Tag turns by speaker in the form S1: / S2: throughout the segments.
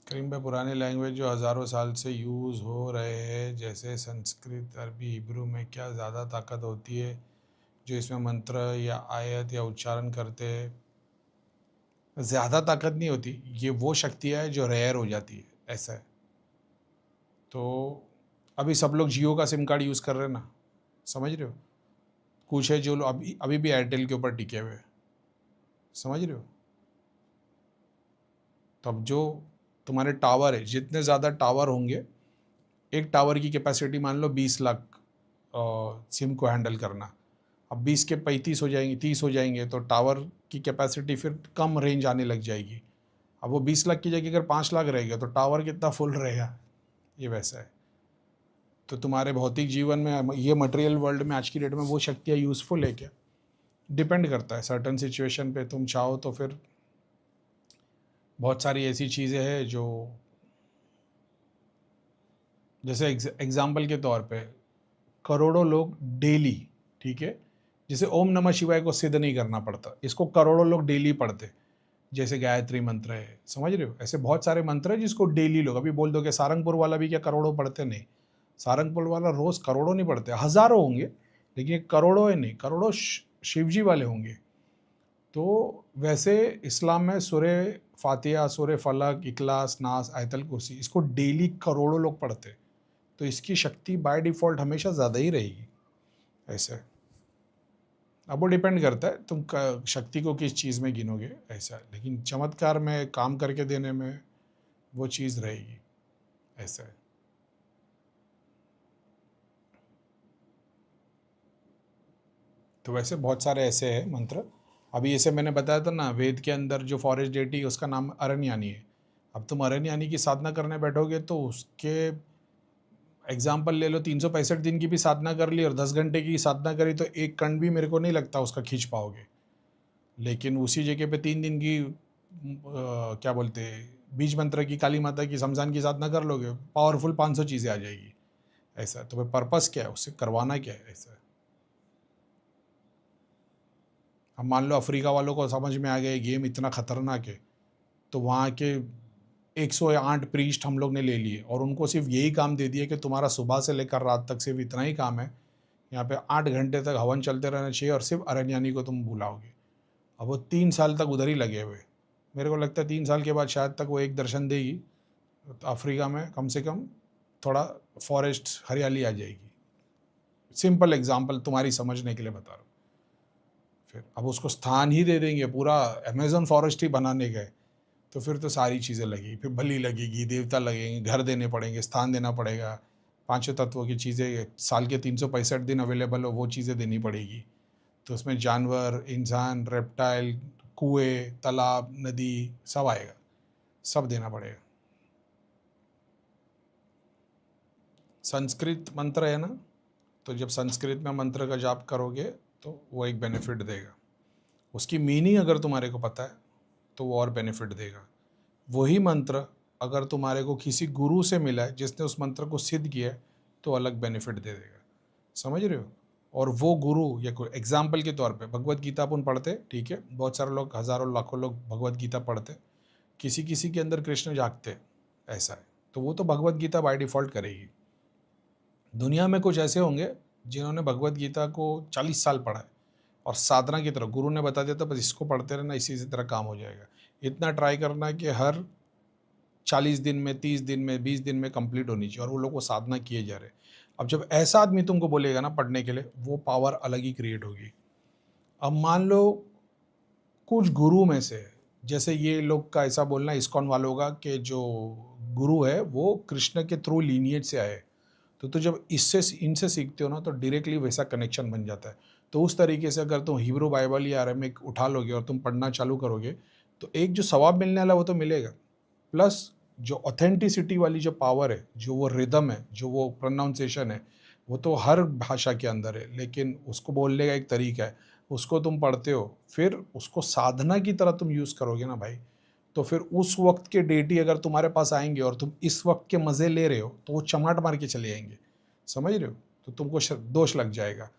S1: करीम भाई, पुराने लैंग्वेज जो हज़ारों साल से यूज़ हो रहे हैं जैसे संस्कृत, अरबी, हिब्रू में क्या ज़्यादा ताकत होती है जो इसमें मंत्र या आयत या उच्चारण करते हैं? ज़्यादा ताकत नहीं होती, ये वो शक्तियाँ है जो रेयर हो जाती है, ऐसा है। तो अभी सब लोग जियो का सिम कार्ड यूज़ कर रहे हैं ना, समझ रहे हो? कुछ है जो लोग अभी अभी भी एयरटेल के ऊपर टिके हुए हैं, समझ रहे हो? तब जो तुम्हारे टावर है, जितने ज़्यादा टावर होंगे, एक टावर की कैपेसिटी मान लो 20 लाख सिम को हैंडल करना। अब 20 के 35 हो जाएंगे, 30 हो जाएंगे, तो टावर की कैपेसिटी फिर कम रेंज आने लग जाएगी। अब वो 20 लाख की जगह अगर 5 लाख रहेगा तो टावर कितना फुल रहेगा, ये वैसा है। तो तुम्हारे भौतिक जीवन में ये मटेरियल वर्ल्ड में आज की डेट में वो शक्तियाँ यूज़फुल है क्या? डिपेंड करता है सर्टन सिचुएशन पे। तुम चाहो तो फिर बहुत सारी ऐसी चीज़ें हैं जो, जैसे एग्जाम्पल के तौर पे करोड़ों लोग डेली, ठीक है, जैसे ओम नमः शिवाय को सिद्ध नहीं करना पड़ता, इसको करोड़ों लोग डेली पढ़ते, जैसे गायत्री मंत्र है, समझ रहे हो? ऐसे बहुत सारे मंत्र है जिसको डेली लोग, अभी बोल दो कि सारंगपुर वाला भी क्या करोड़ों पढ़ते? नहीं, सारंगपुर वाला रोज करोड़ों नहीं पढ़ते, हजारों होंगे, लेकिन ये करोड़ों है नहीं, करोड़ों शिवजी वाले होंगे। तो वैसे इस्लाम में सूरे फातिहा, सूरे फलक, इखलास, नास, आयतल कुर्सी, इसको डेली करोड़ों लोग पढ़ते, तो इसकी शक्ति बाय डिफ़ॉल्ट हमेशा ज़्यादा ही रहेगी, ऐसा है। अब वो डिपेंड करता है तुम शक्ति को किस चीज़ में गिनोगे, ऐसा है। लेकिन चमत्कार में काम करके देने में वो चीज़ रहेगी, ऐसा है। तो वैसे बहुत सारे ऐसे हैं मंत्र। अभी जैसे मैंने बताया था ना, वेद के अंदर जो फॉरेस्ट डेटी है उसका नाम अरण्यानी है। अब तुम अरण्यानी की साधना करने बैठोगे तो उसके एग्जाम्पल ले लो, 365 दिन की भी साधना कर ली और 10 घंटे की साधना करी तो एक कण भी मेरे को नहीं लगता उसका खींच पाओगे। लेकिन उसी जगह पे 3 दिन की क्या बोलते हैं, बीज मंत्र की, काली माता की, शमशान की साधना कर लोगे, पावरफुल 500 चीज़ें आ जाएगी, ऐसा। तो भाई पर्पस क्या है, उससे करवाना क्या है, ऐसा। अब मान लो अफ्रीका वालों को समझ में आ गया गेम इतना खतरनाक है, तो वहाँ के 108 प्रीस्ट हम लोग ने ले लिए और उनको सिर्फ यही काम दे दिया कि तुम्हारा सुबह से लेकर रात तक सिर्फ इतना ही काम है, यहाँ पे 8 घंटे तक हवन चलते रहना चाहिए और सिर्फ अरण्यानी को तुम बुलाओगे। अब वो 3 साल तक उधर ही लगे हुए, मेरे को लगता है 3 साल के बाद शायद तक वो एक दर्शन देगी, तो अफ्रीका में कम से कम थोड़ा फॉरेस्ट हरियाली आ जाएगी। सिंपल एग्जांपल तुम्हारी समझने के लिए बता रहा हूँ। फिर अब उसको स्थान ही दे देंगे, पूरा अमेजन फॉरेस्ट ही बनाने गए, तो फिर तो सारी चीज़ें लगेगी, फिर बलि लगेगी, देवता लगेंगे, घर देने पड़ेंगे, स्थान देना पड़ेगा, पांचों तत्वों की चीज़ें साल के 365 दिन अवेलेबल हो वो चीज़ें देनी पड़ेगी। तो उसमें जानवर, इंसान, रेप्टाइल, कुएं, तालाब, नदी, सब आएगा, सब देना पड़ेगा। संस्कृत मंत्र है ना, तो जब संस्कृत में मंत्र का जाप करोगे तो वो एक बेनिफिट देगा। उसकी मीनिंग अगर तुम्हारे को पता है तो वो और बेनिफिट देगा। वही मंत्र अगर तुम्हारे को किसी गुरु से मिला है जिसने उस मंत्र को सिद्ध किया है तो अलग बेनिफिट दे देगा, समझ रहे हो? और वो गुरु, या कोई एग्जाम्पल के तौर पे भगवत गीता अपन पढ़ते, ठीक है, बहुत सारे लोग, हज़ारों लाखों लोग भगवत गीता पढ़ते, किसी किसी के अंदर कृष्ण जागते, ऐसा है, तो वो तो भगवत गीता बाय डिफ़ॉल्ट करेगी। दुनिया में कुछ ऐसे होंगे जिन्होंने भगवत गीता को 40 साल पढ़ा है और साधना की तरह गुरु ने बता दिया था बस इसको पढ़ते रहना, इसी से तरह काम हो जाएगा। इतना ट्राई करना कि हर 40 दिन में, 30 दिन में, 20 दिन में कंप्लीट होनी चाहिए, और वो लोग वो साधना किए जा रहे हैं। अब जब ऐसा आदमी तुमको बोलेगा ना पढ़ने के लिए, वो पावर अलग ही क्रिएट होगी। अब मान लो कुछ गुरु में से, जैसे ये लोग का ऐसा बोलना इस्कॉन वालों का कि जो गुरु है वो कृष्ण के थ्रू लीनिएज से आए, तो जब इससे इनसे सीखते हो ना तो डायरेक्टली वैसा कनेक्शन बन जाता है। तो उस तरीके से अगर तुम हिब्रू बाइबल या अरामिक उठा लोगे और तुम पढ़ना चालू करोगे तो एक जो सवाब मिलने वाला वो तो मिलेगा, प्लस जो ऑथेंटिसिटी वाली जो पावर है, जो वो रिदम है, जो वो प्रोनाउंसिएशन है, वो तो हर भाषा के अंदर है, लेकिन उसको बोलने का एक तरीका है। उसको तुम पढ़ते हो, फिर उसको साधना की तरह तुम यूज़ करोगे ना भाई, तो फिर उस वक्त के डेटी अगर तुम्हारे पास आएंगे और तुम इस वक्त के मज़े ले रहे हो तो वो चमाट मार के चले जाएंगे, समझ रहे हो? तो तुमको दोष लग जाएगा।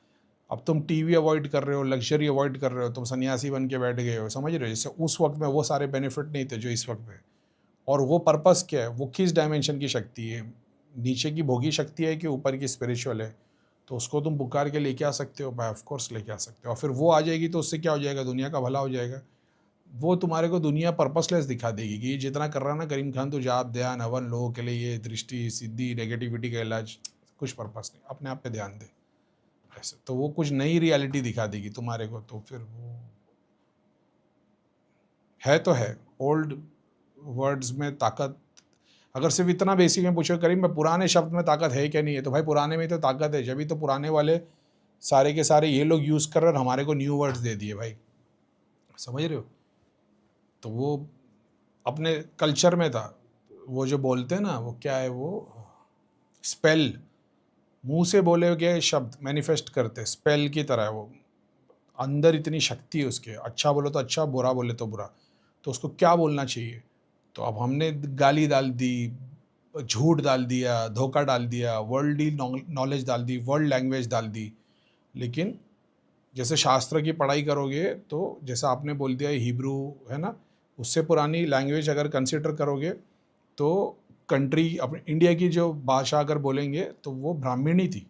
S1: अब तुम टीवी अवॉइड कर रहे हो, लग्जरी अवॉइड कर रहे हो, तुम सन्यासी बन के बैठ गए हो, समझ रहे हो? जैसे उस वक्त में वो सारे बेनिफिट नहीं थे जो इस वक्त में, और वो पर्पस क्या है, वो किस डायमेंशन की शक्ति है, नीचे की भोगी शक्ति है कि ऊपर की स्पिरिचुअल है, तो उसको तुम पुकार के लेके आ सकते हो, बाय ऑफ कोर्स लेके आ सकते हो। और फिर वो आ जाएगी तो उससे क्या हो जाएगा, दुनिया का भला हो जाएगा। वो तुम्हारे को दुनिया पर्पसलेस दिखा देगी कि ये जितना कर रहा है ना करीम खान, तो जाप ध्यान हवन लोगों के लिए, ये दृष्टि सिद्धि नेगेटिविटी का इलाज, कुछ पर्पस नहीं, अपने आप पे ध्यान दे ऐसे, तो वो कुछ नई रियलिटी दिखा देगी तुम्हारे को। तो फिर वो है तो है ओल्ड वर्ड्स में ताकत। अगर सिर्फ इतना बेसिक में पूछो करीम मैं पुराने शब्द में ताकत है क्या नहीं है, तो भाई पुराने में तो ताकत है, जब भी तो पुराने वाले सारे के सारे ये लोग यूज़ कर रहे हैं और हमारे को न्यू वर्ड्स दे दिए भाई, समझ रहे हो। तो वो अपने कल्चर में था, वो जो बोलते हैं ना, वो क्या है, वो स्पेल, मुंह से बोले गए शब्द मैनिफेस्ट करते, स्पेल की तरह है वो, अंदर इतनी शक्ति है उसके, अच्छा बोलो तो अच्छा, बुरा बोले तो बुरा, तो उसको क्या बोलना चाहिए। तो अब हमने गाली डाल दी, झूठ डाल दिया, धोखा डाल दिया, वर्ल्डली नॉलेज डाल दी, वर्ल्ड लैंग्वेज डाल दी। लेकिन जैसे शास्त्र की पढ़ाई करोगे तो जैसा आपने बोल दिया हिब्रू है ना, उससे पुरानी लैंग्वेज अगर कंसिडर करोगे तो कंट्री अपने इंडिया की जो भाषा अगर बोलेंगे तो वो ब्राह्मणी थी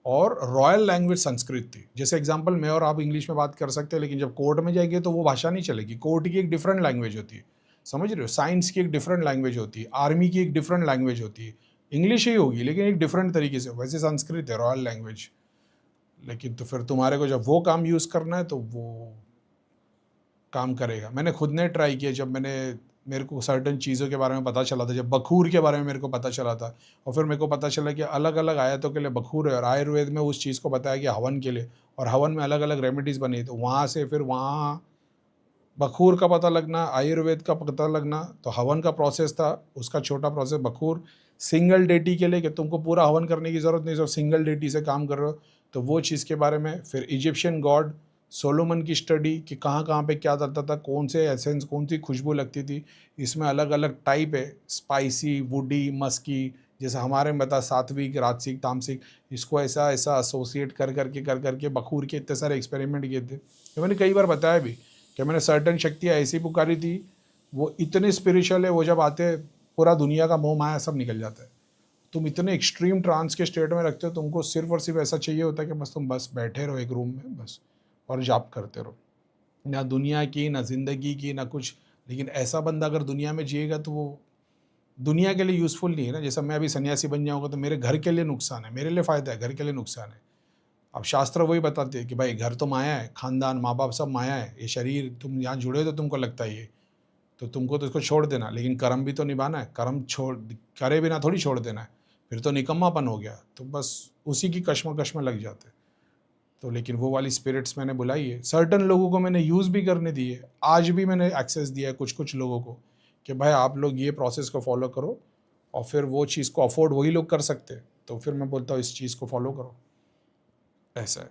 S1: और रॉयल लैंग्वेज संस्कृत थी। जैसे एग्जांपल मैं और आप इंग्लिश में बात कर सकते हैं, लेकिन जब कोर्ट में जाएंगे तो वो भाषा नहीं चलेगी, कोर्ट की एक डिफरेंट लैंग्वेज होती है, समझ रहे हो। साइंस की एक डिफरेंट लैंग्वेज होती है, आर्मी की एक डिफरेंट लैंग्वेज होती है, इंग्लिश ही होगी लेकिन एक डिफरेंट तरीके से, वैसे संस्कृत है रॉयल लैंग्वेज। लेकिन तो फिर तुम्हारे को जब वो काम यूज़ करना है तो वो काम करेगा। मैंने खुद ने ट्राई किया, जब मेरे को सर्टन चीज़ों के बारे में पता चला था, जब बखूर के बारे में मेरे को पता चला था, और फिर मेरे को पता चला कि अलग अलग आयतों के लिए बखूर है, और आयुर्वेद में उस चीज़ को बताया कि हवन के लिए, और हवन में अलग अलग रेमेडीज़ बनी, तो वहाँ से फिर वहाँ बखूर का पता लगना, आयुर्वेद का पता लगना, तो हवन का प्रोसेस था, उसका छोटा प्रोसेस बखूर, सिंगल डेटी के लिए कि तुमको पूरा हवन करने की ज़रूरत नहीं, सब सिंगल डेटी से काम कर रहे हो, तो वो चीज़ के बारे में। फिर इजिप्शियन गॉड सोलोमन की स्टडी कि कहाँ कहाँ पे क्या डलता था, कौन से एसेंस, कौन सी खुशबू लगती थी, इसमें अलग अलग टाइप है, स्पाइसी, वुडी, मस्की, जैसे हमारे में बता सात्विक राजसिक तामसिक, इसको ऐसा ऐसा एसोसिएट कर करके बखूर के इतने सारे एक्सपेरिमेंट किए थे। तो मैंने कई बार बताया भी कि मैंने सर्टन शक्तियाँ ऐसी पुकारी थी, वो इतने स्पिरिचुअल है, वो जब आते पूरा दुनिया का मोह माया सब निकल जाता है। तुम इतने एक्सट्रीम ट्रांस के स्टेट में रखते हो, तुमको सिर्फ और सिर्फ ऐसा चाहिए होता है कि बस तुम बस बैठे रहो एक रूम में बस और जाप करते रहो, ना दुनिया की ना ज़िंदगी की ना कुछ। लेकिन ऐसा बंदा अगर दुनिया में जिएगा तो वो दुनिया के लिए यूज़फुल नहीं है ना। जैसा मैं अभी सन्यासी बन जाऊँगा तो मेरे घर के लिए नुकसान है, मेरे लिए फ़ायदा है, घर के लिए नुकसान है। अब शास्त्र वही बताते हैं कि भाई घर तो माया है, खानदान माँ बाप सब माया है, ये शरीर तुम यहाँ जुड़े हो तो तुमको लगता है ये, तो तुमको तो इसको छोड़ देना, लेकिन कर्म भी तो निभाना है, कर्म छोड़ करे बिना थोड़ी छोड़ देना है, फिर तो निकम्मापन हो गया। तो बस उसी की कश्मकश में लग जाते। तो लेकिन वो वाली स्पिरिट्स मैंने बुलाई है, सर्टन लोगों को मैंने यूज़ भी करने दी है, आज भी मैंने एक्सेस दिया है कुछ कुछ लोगों को कि भाई आप लोग ये प्रोसेस को फॉलो करो, और फिर वो चीज़ को अफोर्ड वही लोग कर सकते हैं, तो फिर मैं बोलता हूँ इस चीज़ को फॉलो करो, ऐसा है।